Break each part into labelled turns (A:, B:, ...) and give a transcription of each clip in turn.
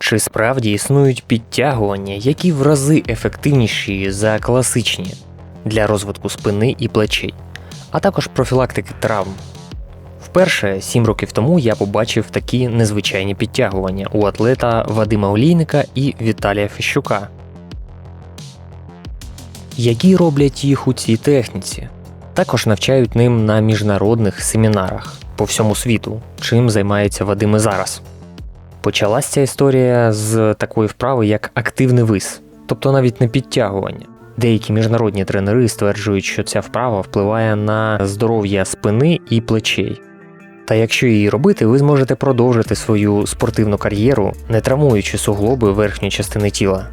A: Чи справді існують підтягування, які в рази ефективніші за класичні для розвитку спини і плечей, а також профілактики травм? Вперше 7 років тому я побачив такі незвичайні підтягування у атлета Вадима Олійника і Віталія Фещука. Які роблять їх у цій техніці? Також навчають ним на міжнародних семінарах по всьому світу, чим займається Вадим і зараз. Почалась ця історія з такої вправи, як активний вис, тобто навіть не підтягування. Деякі міжнародні тренери стверджують, що ця вправа впливає на здоров'я спини і плечей. Та якщо її робити, ви зможете продовжити свою спортивну кар'єру, не травмуючи суглоби верхньої частини тіла.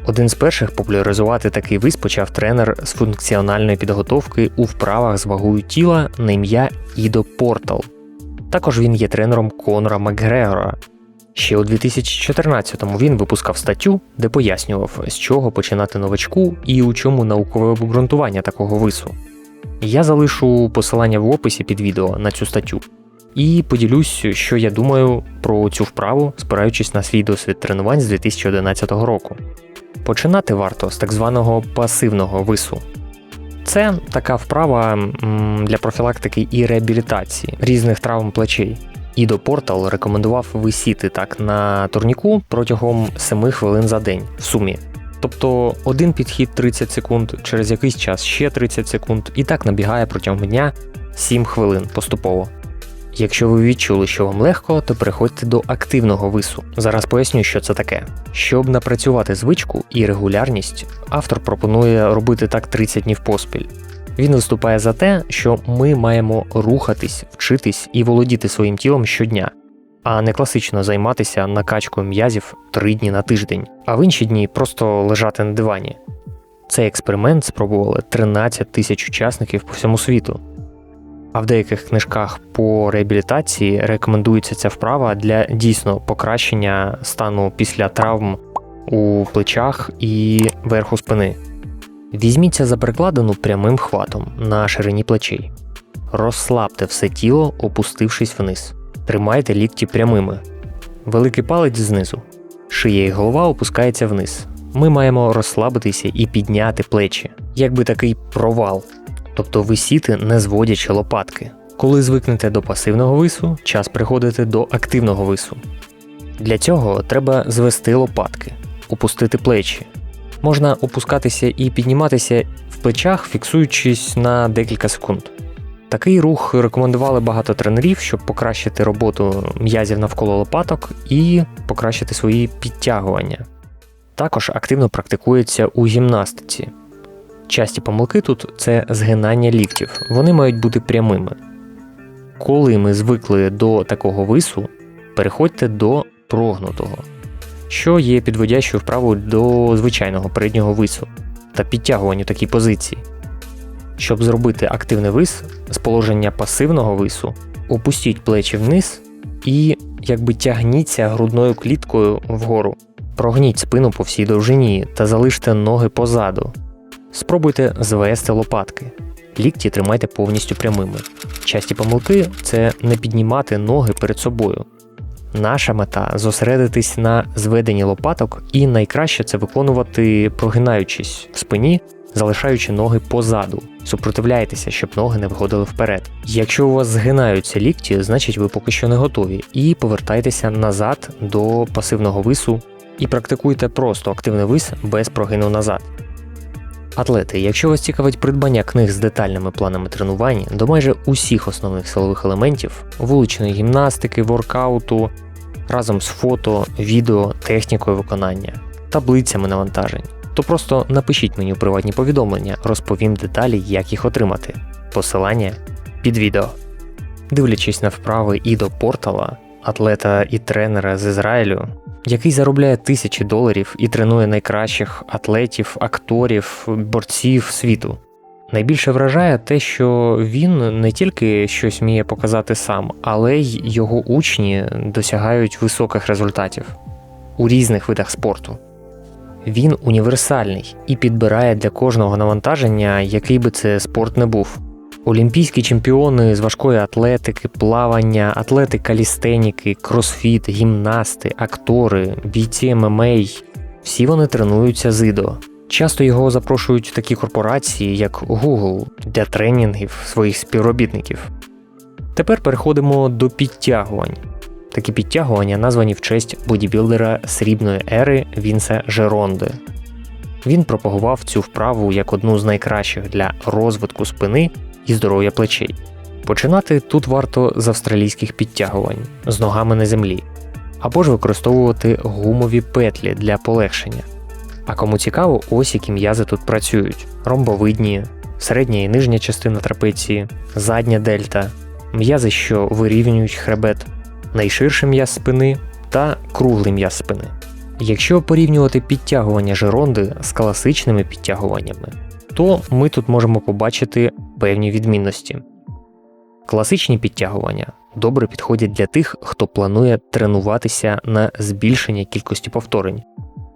A: Один з перших популяризувати такий вис почав тренер з функціональної підготовки у вправах з вагою тіла на ім'я Ідо Портал. Також він є тренером Конора Макгрегора. Ще у 2014-му він випускав статтю, де пояснював, з чого починати новачку і у чому наукове обґрунтування такого вису. Я залишу посилання в описі під відео на цю статтю і поділюсь, що я думаю про цю вправу, спираючись на свій досвід тренувань з 2011 року. Починати варто з так званого пасивного вису. Це така вправа для профілактики і реабілітації різних травм плечей. Ідо Портал рекомендував висіти так на турніку протягом 7 хвилин за день в сумі. Тобто один підхід 30 секунд, через якийсь час ще 30 секунд, і так набігає протягом дня 7 хвилин поступово. Якщо ви відчули, що вам легко, то переходьте до активного вису. Зараз поясню, що це таке. Щоб напрацювати звичку і регулярність, автор пропонує робити так 30 днів поспіль. Він виступає за те, що ми маємо рухатись, вчитись і володіти своїм тілом щодня, а не класично займатися накачкою м'язів 3 дні на тиждень, а в інші дні просто лежати на дивані. Цей експеримент спробували 13 тисяч учасників по всьому світу. А в деяких книжках по реабілітації рекомендується ця вправа для дійсно покращення стану після травм у плечах і верху спини. Візьміться за перекладину прямим хватом на ширині плечей. Розслабте все тіло, опустившись вниз. Тримайте лікті прямими. Великий палець знизу. Шия і голова опускається вниз. Ми маємо розслабитися і підняти плечі, якби такий провал. Тобто висіти, не зводячи лопатки. Коли звикнете до пасивного вису, час переходити до активного вису. Для цього треба звести лопатки, опустити плечі. Можна опускатися і підніматися в плечах, фіксуючись на декілька секунд. Такий рух рекомендували багато тренерів, щоб покращити роботу м'язів навколо лопаток і покращити свої підтягування. Також активно практикується у гімнастиці. Часті помилки тут – це згинання ліктів, вони мають бути прямими. Коли ми звикли до такого вису, переходьте до прогнутого, що є підводящою вправою до звичайного переднього вису та підтягуванню такій позиції. Щоб зробити активний вис з положення пасивного вису, опустіть плечі вниз і якби тягніться грудною кліткою вгору. Прогніть спину по всій довжині та залиште ноги позаду. Спробуйте звести лопатки. Лікті тримайте повністю прямими. Часті помилки – це не піднімати ноги перед собою. Наша мета – зосередитись на зведенні лопаток і найкраще це виконувати прогинаючись в спині, залишаючи ноги позаду. Супротивляйтеся, щоб ноги не виходили вперед. Якщо у вас згинаються лікті, значить ви поки що не готові. І повертайтеся назад до пасивного вису і практикуйте просто активний вис без прогину назад. Атлети, якщо вас цікавить придбання книг з детальними планами тренувань до майже усіх основних силових елементів, вуличної гімнастики, воркауту, разом з фото, відео, технікою виконання, таблицями навантажень, то просто напишіть мені у приватні повідомлення, розповім деталі, як їх отримати. Посилання під відео. Дивлячись на вправи Ідо Портала, атлета і тренера з Ізраїлю, який заробляє $1000 і тренує найкращих атлетів, акторів, борців світу. Найбільше вражає те, що він не тільки щось вміє показати сам, але й його учні досягають високих результатів у різних видах спорту. Він універсальний і підбирає для кожного навантаження, який би це спорт не був. Олімпійські чемпіони з важкої атлетики, плавання, атлети калістеніки, кросфіт, гімнасти, актори, бійці ММА – всі вони тренуються з ідо. Часто його запрошують в такі корпорації, як Google, для тренінгів своїх співробітників. Тепер переходимо до підтягувань. Такі підтягування названі в честь бодібілдера срібної ери Вінса Жеронди. Він пропагував цю вправу як одну з найкращих для розвитку спини і здоров'я плечей. Починати тут варто з австралійських підтягувань, з ногами на землі, або ж використовувати гумові петлі для полегшення. А кому цікаво, ось які м'язи тут працюють: ромбовидні, середня і нижня частина трапеції, задня дельта, м'язи, що вирівнюють хребет, найширший м'яз спини та круглий м'яз спини. Якщо порівнювати підтягування Жеронди з класичними підтягуваннями, то ми тут можемо побачити певні відмінності. Класичні підтягування добре підходять для тих, хто планує тренуватися на збільшення кількості повторень.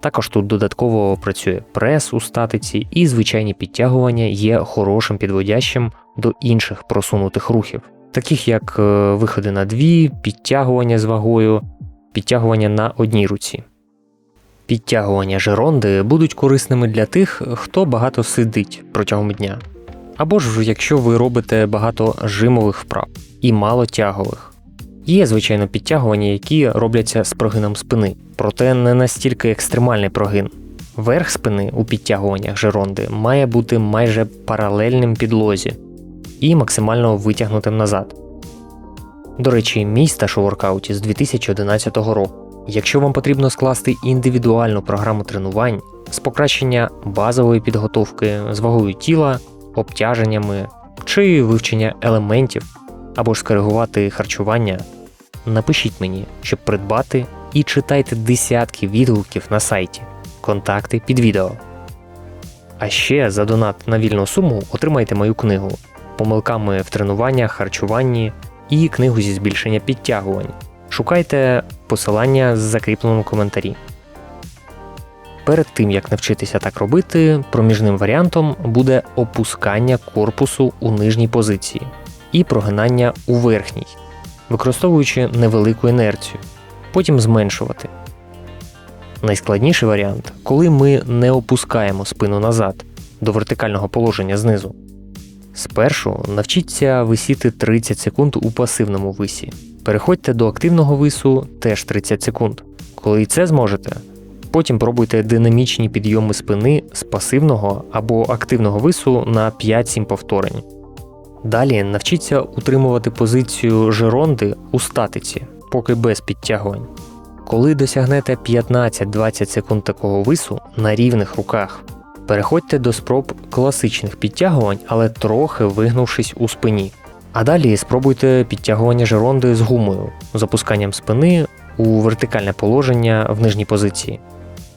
A: Також тут додатково працює прес у статиці, і звичайні підтягування є хорошим підводящим до інших просунутих рухів, таких як виходи на дві, підтягування з вагою, підтягування на одній руці. Підтягування Жеронди будуть корисними для тих, хто багато сидить протягом дня. Або ж якщо ви робите багато жимових вправ і мало тягових. Є, звичайно, підтягування, які робляться з прогином спини, проте не настільки екстремальний прогин. Верх спини у підтягуваннях Жеронди має бути майже паралельним підлозі і максимально витягнутим назад. До речі, мій стаж у воркауті з 2011 року. Якщо вам потрібно скласти індивідуальну програму тренувань з покращення базової підготовки з вагою тіла, обтяженнями чи вивчення елементів, або ж скоригувати харчування, напишіть мені, щоб придбати, і читайте десятки відгуків на сайті. Контакти під відео. А ще за донат на вільну суму отримайте мою книгу «Помилками в тренуваннях, харчуванні» і книгу зі збільшення підтягувань. Шукайте посилання в закріпленому коментарі. Перед тим, як навчитися так робити, проміжним варіантом буде опускання корпусу у нижній позиції і прогинання у верхній, використовуючи невелику інерцію, потім зменшувати. Найскладніший варіант – коли ми не опускаємо спину назад, до вертикального положення знизу. Спершу навчіться висіти 30 секунд у пасивному висі. Переходьте до активного вису теж 30 секунд. Коли і це зможете, потім пробуйте динамічні підйоми спини з пасивного або активного вису на 5-7 повторень. Далі навчіться утримувати позицію Жеронди у статиці, поки без підтягувань. Коли досягнете 15-20 секунд такого вису на рівних руках, переходьте до спроб класичних підтягувань, але трохи вигнувшись у спині. А далі спробуйте підтягування Жеронди з гумою, з опусканням спини у вертикальне положення в нижній позиції.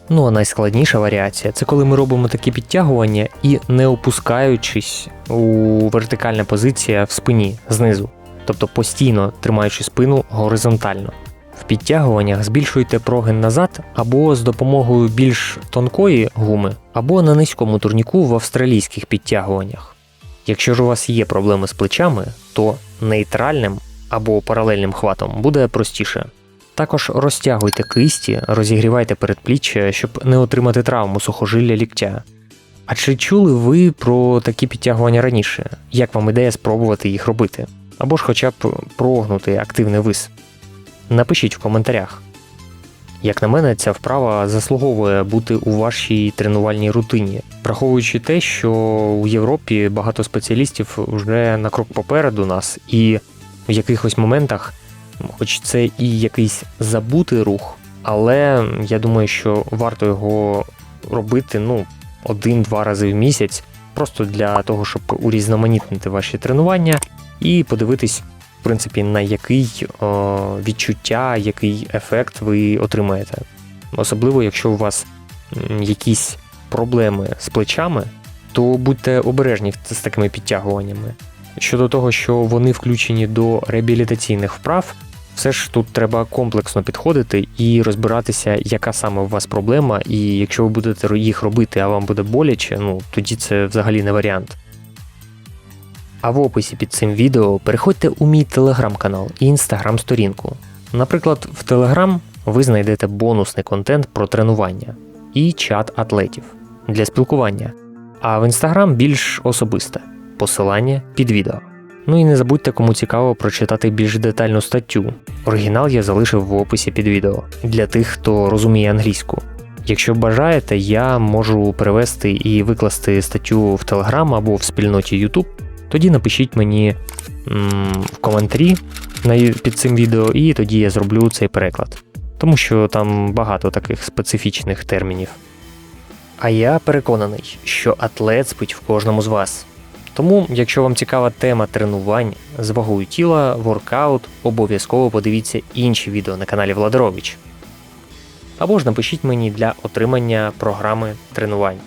A: Ну а найскладніша варіація – це коли ми робимо такі підтягування і не опускаючись у вертикальна позиція в спині знизу, тобто постійно тримаючи спину горизонтально. В підтягуваннях збільшуйте прогин назад або з допомогою більш тонкої гуми, або на низькому турніку в австралійських підтягуваннях. Якщо ж у вас є проблеми з плечами, то нейтральним або паралельним хватом буде простіше. Також розтягуйте кисті, розігрівайте передпліччя, щоб не отримати травму сухожилля ліктя. А чи чули ви про такі підтягування раніше? Як вам ідея спробувати їх робити? Або ж хоча б прогнути активний вис? Напишіть в коментарях. Як на мене, ця вправа заслуговує бути у вашій тренувальній рутині, враховуючи те, що у Європі багато спеціалістів вже на крок попереду нас, і в якихось моментах, хоч це і якийсь забутий рух, але я думаю, що варто його робити 1-2 рази в місяць, просто для того, щоб урізноманітнити ваші тренування і подивитись, в принципі, на який відчуття, який ефект ви отримаєте. Особливо, якщо у вас якісь проблеми з плечами, то будьте обережні з такими підтягуваннями. Щодо того, що вони включені до реабілітаційних вправ, все ж тут треба комплексно підходити і розбиратися, яка саме у вас проблема, і якщо ви будете їх робити, а вам буде боляче, тоді це взагалі не варіант. А в описі під цим відео переходьте у мій телеграм-канал і інстаграм-сторінку. Наприклад, в Телеграм ви знайдете бонусний контент про тренування і чат атлетів для спілкування, а в інстаграм більш особисте посилання під відео. Ну і не забудьте, кому цікаво прочитати більш детальну статтю. Оригінал я залишив в описі під відео для тих, хто розуміє англійську. Якщо бажаєте, я можу перевести і викласти статтю в Telegram або в спільноті YouTube. Тоді напишіть мені в коментарі під цим відео, і тоді я зроблю цей переклад. Тому що там багато таких специфічних термінів. А я переконаний, що атлет спить в кожному з вас. Тому, якщо вам цікава тема тренувань з вагою тіла, воркаут, обов'язково подивіться інші відео на каналі Владарович. Або ж напишіть мені для отримання програми тренувань.